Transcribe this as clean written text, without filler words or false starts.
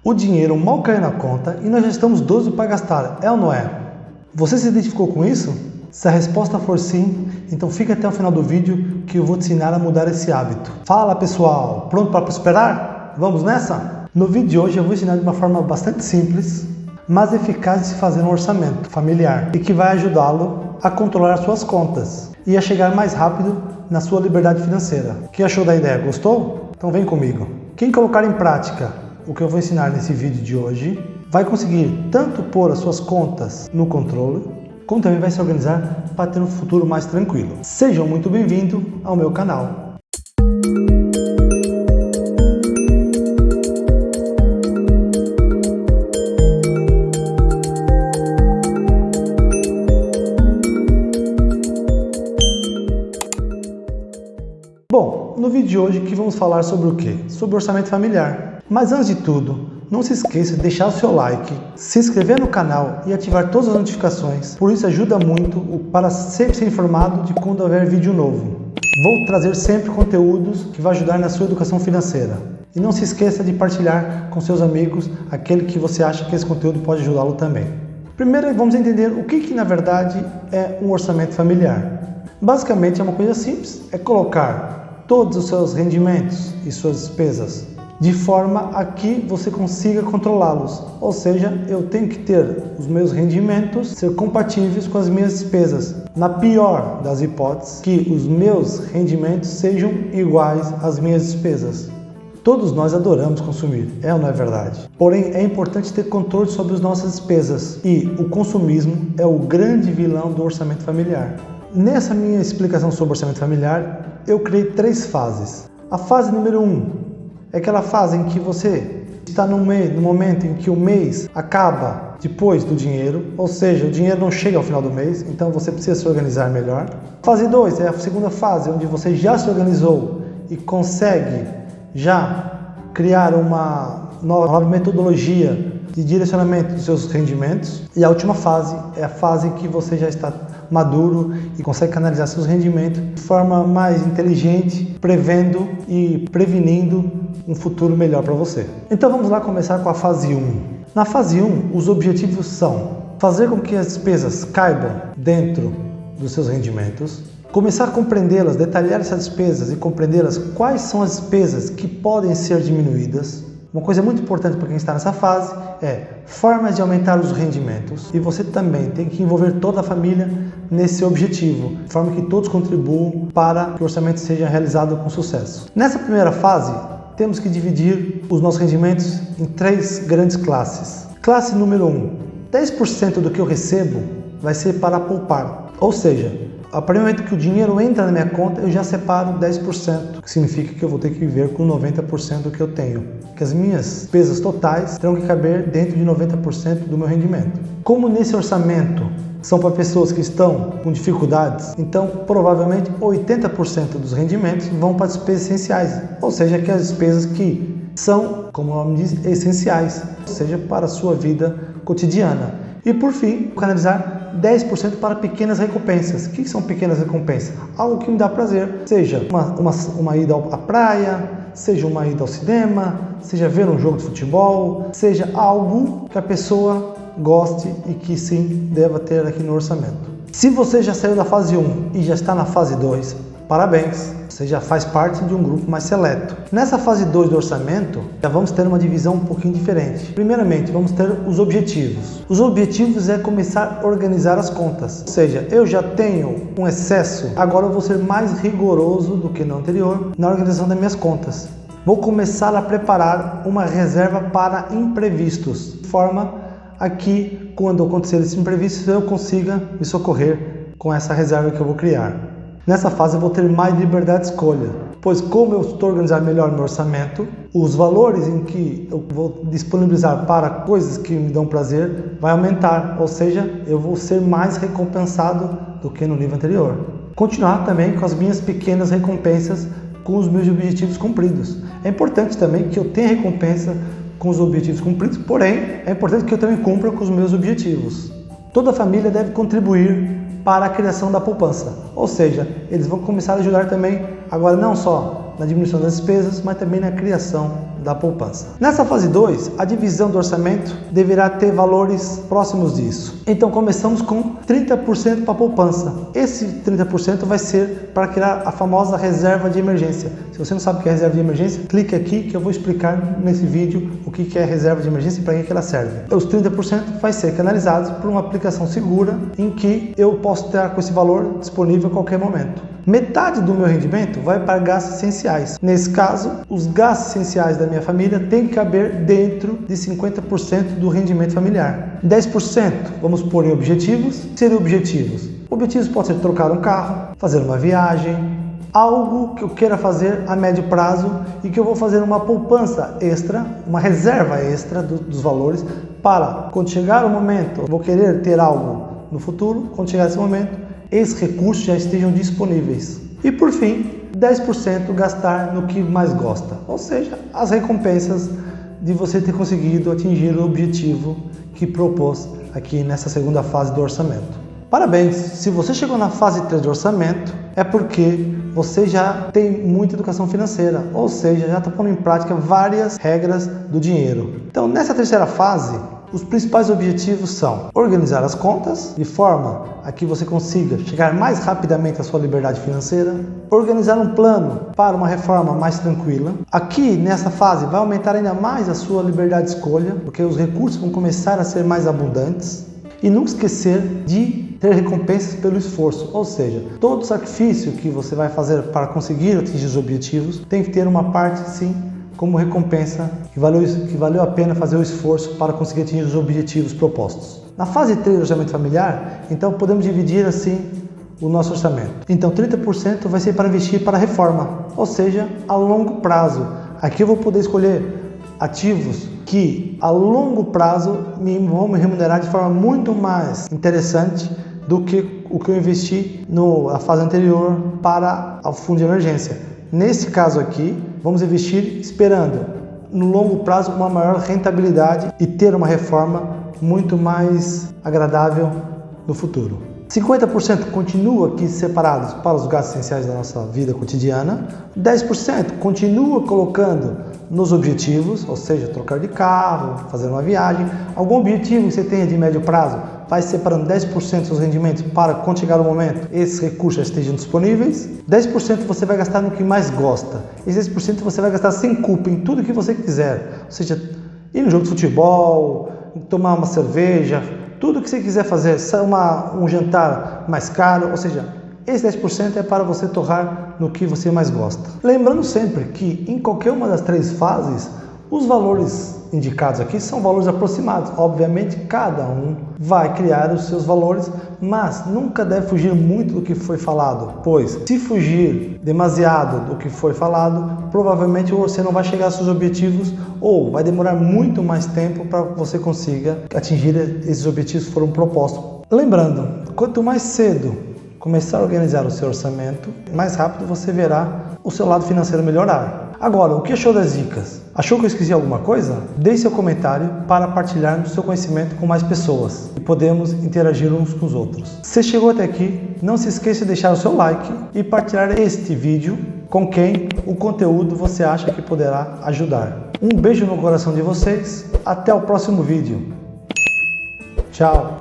O dinheiro mal caiu na conta e nós já estamos doidos para gastar, é ou não é? Você se identificou com isso? Se a resposta for sim, então fica até o final do vídeo que eu vou te ensinar a mudar esse hábito. Fala pessoal, pronto para prosperar? Vamos nessa? No vídeo de hoje eu vou ensinar de uma forma bastante simples, mas eficaz de se fazer um orçamento familiar e que vai ajudá-lo a controlar as suas contas e a chegar mais rápido na sua liberdade financeira. O que achou da ideia? Gostou? Então vem comigo. Quem colocar em prática o que eu vou ensinar nesse vídeo de hoje vai conseguir tanto pôr as suas contas no controle, como também vai se organizar para ter um futuro mais tranquilo. Sejam muito bem-vindos ao meu canal. Bom, no vídeo de hoje que vamos falar sobre o quê? Sobre orçamento familiar. Mas antes de tudo, não se esqueça de deixar o seu like, se inscrever no canal e ativar todas as notificações, por isso ajuda muito para sempre ser informado de quando houver vídeo novo. Vou trazer sempre conteúdos que vão ajudar na sua educação financeira. E não se esqueça de partilhar com seus amigos aquele que você acha que esse conteúdo pode ajudá-lo também. Primeiro vamos entender o que na verdade é um orçamento familiar. Basicamente é uma coisa simples, é colocar todos os seus rendimentos e suas despesas de forma a que você consiga controlá-los. Ou seja, eu tenho que ter os meus rendimentos ser compatíveis com as minhas despesas. Na pior das hipóteses, que os meus rendimentos sejam iguais às minhas despesas. Todos nós adoramos consumir, é ou não é verdade? Porém, é importante ter controle sobre as nossas despesas e o consumismo é o grande vilão do orçamento familiar. Nessa minha explicação sobre orçamento familiar, eu criei 3 fases. A fase número 1 é aquela fase em que você está no momento em que o mês acaba depois do dinheiro, ou seja, o dinheiro não chega ao final do mês, então você precisa se organizar melhor. Fase 2 é a segunda fase, onde você já se organizou e consegue já criar uma nova metodologia de direcionamento dos seus rendimentos. E a última fase é a fase em que você já está maduro e consegue canalizar seus rendimentos de forma mais inteligente, prevendo e prevenindo um futuro melhor para você. Então vamos lá começar com a fase 1. Na fase 1, os objetivos são fazer com que as despesas caibam dentro dos seus rendimentos, começar a compreendê-las, detalhar essas despesas e compreendê-las quais são as despesas que podem ser diminuídas. Uma coisa muito importante para quem está nessa fase é formas de aumentar os rendimentos, e você também tem que envolver toda a família nesse objetivo, de forma que todos contribuam para que o orçamento seja realizado com sucesso. Nessa primeira fase, temos que dividir os nossos rendimentos em 3 grandes classes. Classe número 1, 10% do que eu recebo vai ser para poupar, ou seja, a partir do momento que o dinheiro entra na minha conta, eu já separo 10%, que significa que eu vou ter que viver com 90% do que eu tenho. Que as minhas despesas totais terão que caber dentro de 90% do meu rendimento. Como nesse orçamento são para pessoas que estão com dificuldades, então provavelmente 80% dos rendimentos vão para despesas essenciais, ou seja, aquelas despesas que são, como o nome diz, essenciais, ou seja, para a sua vida cotidiana. E por fim, canalizar 10% para pequenas recompensas. O que são pequenas recompensas? Algo que me dá prazer, seja uma ida à praia, seja uma ida ao cinema, seja ver um jogo de futebol, seja algo que a pessoa goste e que sim deva ter aqui no orçamento. Se você já saiu da fase 1 e já está na fase 2, parabéns! Você já faz parte de um grupo mais seleto. Nessa fase 2 do orçamento, já vamos ter uma divisão um pouquinho diferente. Primeiramente, vamos ter os objetivos. Os objetivos é começar a organizar as contas. Ou seja, eu já tenho um excesso, agora eu vou ser mais rigoroso do que no anterior na organização das minhas contas. Vou começar a preparar uma reserva para imprevistos, de forma a que, quando acontecer esses imprevistos, eu consiga me socorrer com essa reserva que eu vou criar. Nessa fase eu vou ter mais liberdade de escolha, pois como eu estou organizando melhor meu orçamento, os valores em que eu vou disponibilizar para coisas que me dão prazer vai aumentar, ou seja, eu vou ser mais recompensado do que no nível anterior. Continuar também com as minhas pequenas recompensas com os meus objetivos cumpridos. É importante também que eu tenha recompensa com os objetivos cumpridos, porém é importante que eu também cumpra com os meus objetivos. Toda a família deve contribuir para a criação da poupança, ou seja, eles vão começar a ajudar também, agora não só na diminuição das despesas, mas também na criação da poupança. Nessa fase 2, a divisão do orçamento deverá ter valores próximos disso. Então começamos com 30% para a poupança. Esse 30% vai ser para criar a famosa reserva de emergência. Se você não sabe o que é reserva de emergência, clique aqui que eu vou explicar nesse vídeo o que é reserva de emergência e para que ela serve. Os 30% vai ser canalizados por uma aplicação segura em que eu posso estar com esse valor disponível a qualquer momento. Metade do meu rendimento vai para gastos essenciais. Nesse caso, os gastos essenciais da minha família têm que caber dentro de 50% do rendimento familiar. 10% vamos pôr em objetivos. Seriam objetivos. Objetivos podem ser trocar um carro, fazer uma viagem, algo que eu queira fazer a médio prazo e que eu vou fazer uma poupança extra, uma reserva extra dos valores para quando chegar o momento, eu vou querer ter algo no futuro, quando chegar esse momento, esses recursos já estejam disponíveis. E por fim, 10% gastar no que mais gosta, ou seja, as recompensas de você ter conseguido atingir o objetivo que propôs aqui nessa segunda fase do orçamento. Parabéns! Se você chegou na fase 3 do orçamento, é porque você já tem muita educação financeira, ou seja, já está pondo em prática várias regras do dinheiro. Então, nessa terceira fase, os principais objetivos são organizar as contas de forma a que você consiga chegar mais rapidamente à sua liberdade financeira, organizar um plano para uma reforma mais tranquila. Aqui nessa fase vai aumentar ainda mais a sua liberdade de escolha, porque os recursos vão começar a ser mais abundantes. E não esquecer de ter recompensas pelo esforço, ou seja, todo sacrifício que você vai fazer para conseguir atingir os objetivos tem que ter uma parte sim como recompensa que valeu a pena fazer o esforço para conseguir atingir os objetivos propostos. Na fase 3 do orçamento familiar, então podemos dividir assim o nosso orçamento. Então 30% vai ser para investir para a reforma, ou seja, a longo prazo. Aqui eu vou poder escolher ativos que a longo prazo vão me remunerar de forma muito mais interessante do que o que eu investi na fase anterior para o fundo de emergência. Nesse caso aqui, vamos investir esperando no longo prazo uma maior rentabilidade e ter uma reforma muito mais agradável no futuro. 50% continua aqui separados para os gastos essenciais da nossa vida cotidiana, 10% continua colocando nos objetivos, ou seja, trocar de carro, fazer uma viagem, algum objetivo que você tenha de médio prazo, vai separando 10% dos seus rendimentos para quando chegar o momento, esses recursos já estejam disponíveis, 10% você vai gastar no que mais gosta, esses 10% você vai gastar sem culpa em tudo que você quiser, ou seja, ir no jogo de futebol, tomar uma cerveja, tudo que você quiser fazer, um jantar mais caro, ou seja, esse 10% é para você torrar no que você mais gosta. Lembrando sempre que em qualquer uma das 3 fases, os valores indicados aqui são valores aproximados. Obviamente, cada um vai criar os seus valores, mas nunca deve fugir muito do que foi falado, pois se fugir demasiado do que foi falado, provavelmente você não vai chegar aos seus objetivos ou vai demorar muito mais tempo para que você consiga atingir esses objetivos que foram propostos. Lembrando, quanto mais cedo começar a organizar o seu orçamento, mais rápido você verá o seu lado financeiro melhorar. Agora, o que achou das dicas? Achou que eu esqueci alguma coisa? Deixe seu comentário para partilharmos seu conhecimento com mais pessoas e podemos interagir uns com os outros. Se chegou até aqui, não se esqueça de deixar o seu like e partilhar este vídeo com quem o conteúdo você acha que poderá ajudar. Um beijo no coração de vocês, até o próximo vídeo. Tchau!